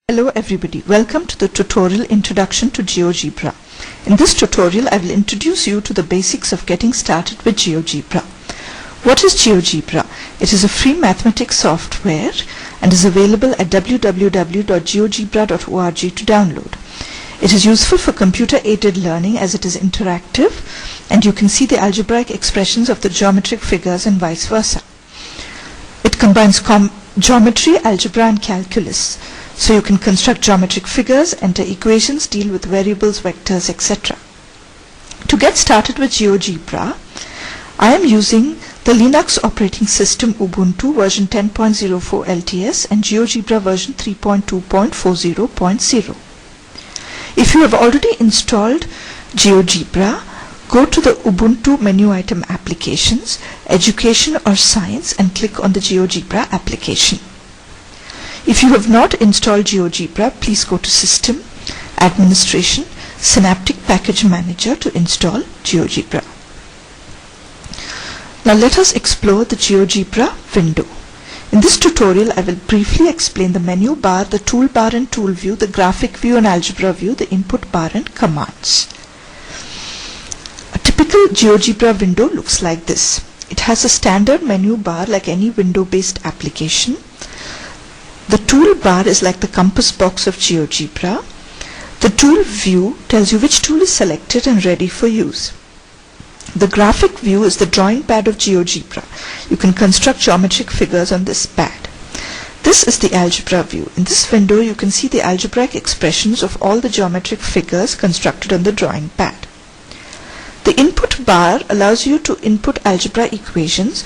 Hello everybody, welcome to the tutorial Introduction to GeoGebra. In this tutorial I will introduce you to the basics of getting started with GeoGebra. What is GeoGebra? It is a free mathematics software and is available at www.geogebra.org to download. It is useful for computer-aided learning as it is interactive and you can see the algebraic expressions of the geometric figures and vice versa. It combines geometry, algebra and calculus. So you can construct geometric figures, enter equations, deal with variables, vectors, etc. To get started with GeoGebra, I am using the Linux operating system Ubuntu version 10.04 LTS and GeoGebra version 3.2.40.0. If you have already installed GeoGebra, go to the Ubuntu menu item Applications, Education or Science and click on the GeoGebra application. If you have not installed GeoGebra, please go to System, Administration, Synaptic Package Manager to install GeoGebra. Now let us explore the GeoGebra window. In this tutorial, I will briefly explain the menu bar, the toolbar and tool view, the graphic view and algebra view, the input bar and commands. A typical GeoGebra window looks like this. It has a standard menu bar like any window-based application. The toolbar is like the compass box of GeoGebra. The tool view tells you which tool is selected and ready for use. The graphic view is the drawing pad of GeoGebra. You can construct geometric figures on this pad. This is the algebra view. In this window you can see the algebraic expressions of all the geometric figures constructed on the drawing pad. The input bar allows you to input algebra equations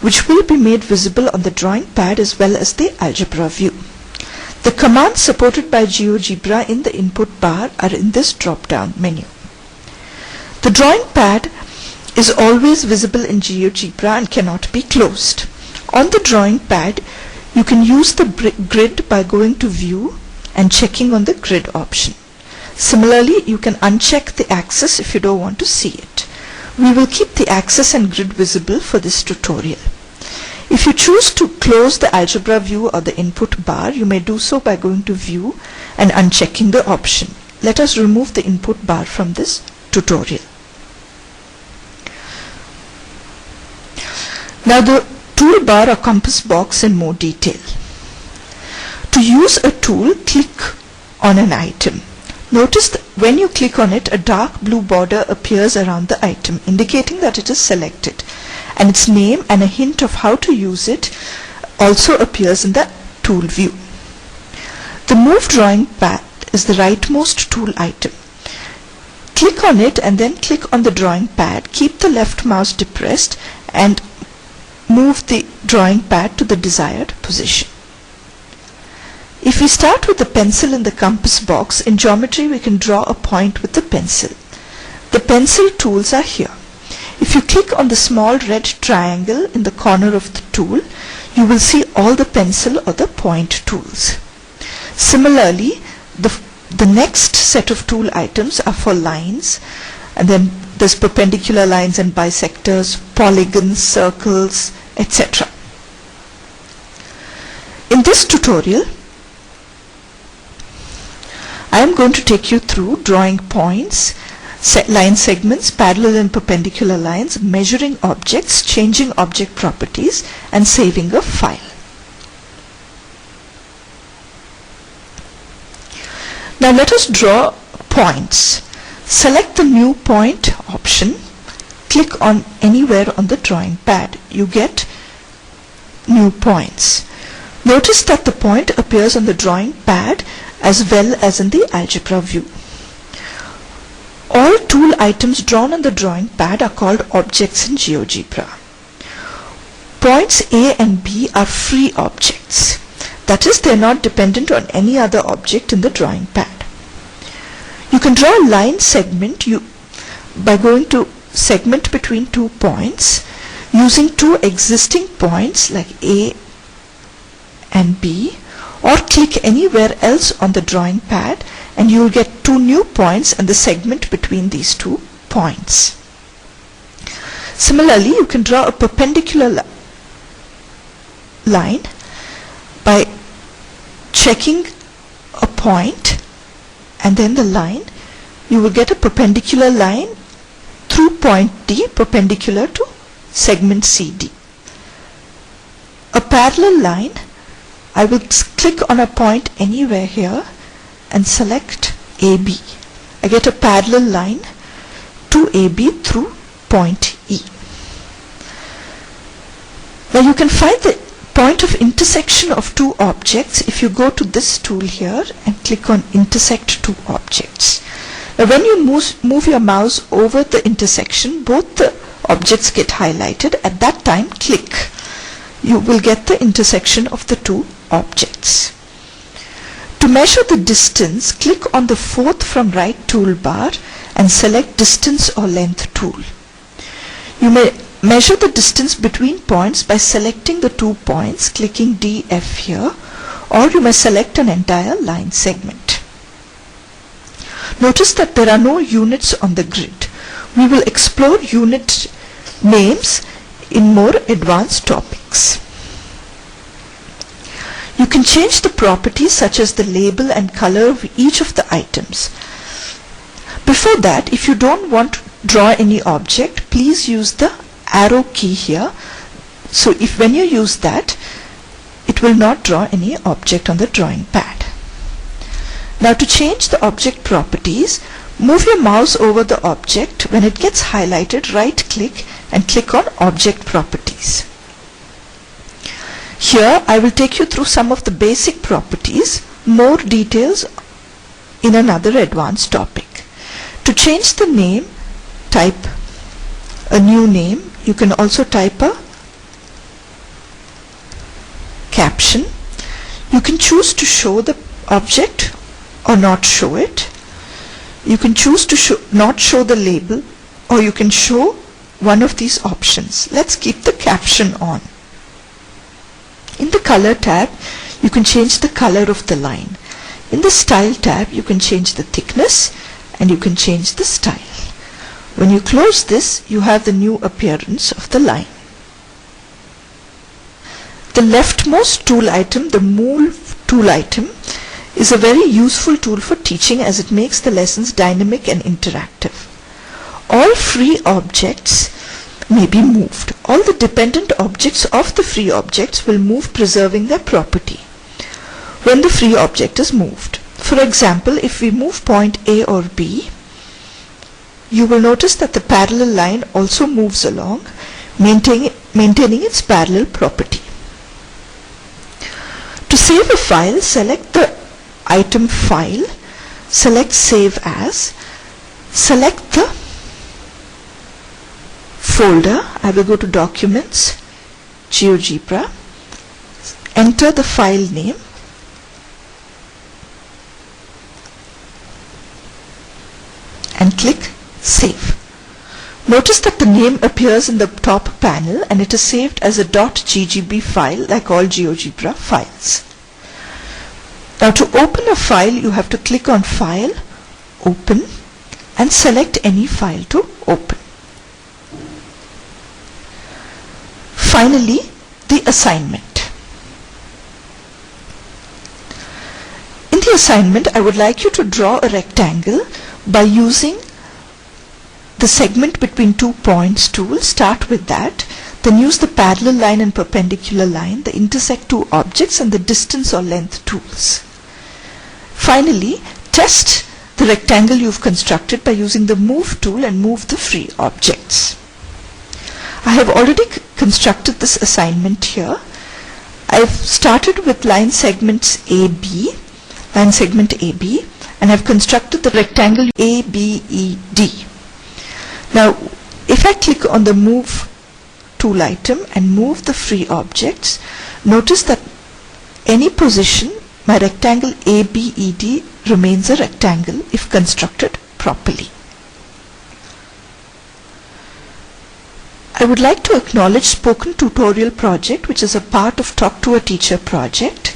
which will be made visible on the drawing pad as well as the algebra view. The commands supported by GeoGebra in the input bar are in this drop-down menu. The drawing pad is always visible in GeoGebra and cannot be closed. On the drawing pad, you can use the grid by going to View and checking on the grid option. Similarly, you can uncheck the axis if you don't want to see it. We will keep the axis and grid visible for this tutorial. If you choose to close the algebra view or the input bar, you may do so by going to View and unchecking the option. Let us remove the input bar from this tutorial. Now the toolbar or compass box in more detail. To use a tool, click on an item. Notice that when you click on it, a dark blue border appears around the item, indicating that it is selected, and its name and a hint of how to use it also appears in the tool view. The Move Drawing Pad is the rightmost tool item. Click on it and then click on the drawing pad. Keep the left mouse depressed and move the drawing pad to the desired position. If we start with the pencil in the compass box, in geometry we can draw a point with the pencil. The pencil tools are here. If you click on the small red triangle in the corner of the tool, you will see all the pencil or the point tools. Similarly, the next set of tool items are for lines, and then there's perpendicular lines and bisectors, polygons, circles, etc. In this tutorial, I am going to take you through drawing points, line segments, parallel and perpendicular lines, measuring objects, changing object properties, and saving a file. Now let us draw points. Select the New Point option. Click on anywhere on the drawing pad. You get new points. Notice that the point appears on the drawing pad as well as in the algebra view. All tool items drawn on the drawing pad are called objects in GeoGebra. Points A and B are free objects. That is, they are not dependent on any other object in the drawing pad. You can draw a line segment by going to segment between 2 points using two existing points like A and B, or click anywhere else on the drawing pad and you will get two new points and the segment between these 2 points. Similarly, you can draw a perpendicular line by checking a point and then the line, you will get a perpendicular line through point D perpendicular to segment CD. A parallel line, I will click on a point anywhere here and select AB. I get a parallel line to AB through point E. Now you can find the point of intersection of two objects if you go to this tool here and click on intersect two objects. Now when you move your mouse over the intersection, both the objects get highlighted. At that time, click. You will get the intersection of the two objects. To measure the distance, click on the fourth from right toolbar and select distance or length tool. You may measure the distance between points by selecting the 2 points, clicking DF here, or you may select an entire line segment. Notice that there are no units on the grid. We will explore unit names in more advanced topics. You can change the properties such as the label and color of each of the items. Before that, if you don't want to draw any object, please use the arrow key here. So if when you use that, it will not draw any object on the drawing pad. Now to change the object properties, move your mouse over the object. When it gets highlighted, right click and click on Object Properties. Here I will take you through some of the basic properties, more details in another advanced topic. To change the name, type a new name. You can also type a caption. You can choose to show the object or not show it. You can choose to not show the label, or you can show one of these options. Let's keep the caption on. In the color tab, you can change the color of the line. In the style tab, you can change the thickness and you can change the style. When you close this, you have the new appearance of the line. The leftmost tool item, the Move tool item, is a very useful tool for teaching as it makes the lessons dynamic and interactive. All free objects may be moved. All the dependent objects of the free objects will move, preserving their property when the free object is moved. For example, if we move point A or B, you will notice that the parallel line also moves along, maintaining its parallel property. To save a file, select the item File, select Save As, select the folder. I will go to Documents, GeoGebra, enter the file name, and click Save. Notice that the name appears in the top panel and it is saved as a .ggb file like all GeoGebra files. Now to open a file, you have to click on File, Open, and select any file to open. Finally, the assignment. In the assignment, I would like you to draw a rectangle by using the segment between 2 points tool. Start with that. Then use the parallel line and perpendicular line, the intersect two objects, and the distance or length tools. Finally, test the rectangle you've constructed by using the Move tool and move the free objects. I have already constructed this assignment here. I've started with line segment AB, and I've constructed the rectangle ABED. Now, if I click on the Move tool item and move the free objects, notice that any position, my rectangle ABED remains a rectangle if constructed properly. I would like to acknowledge Spoken Tutorial project, which is a part of Talk to a Teacher project.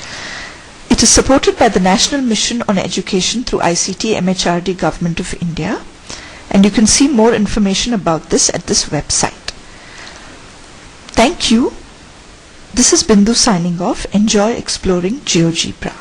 It is supported by the National Mission on Education through ICT MHRD Government of India, and you can see more information about this at this website. Thank you. This is Bindu signing off. Enjoy exploring GeoGebra.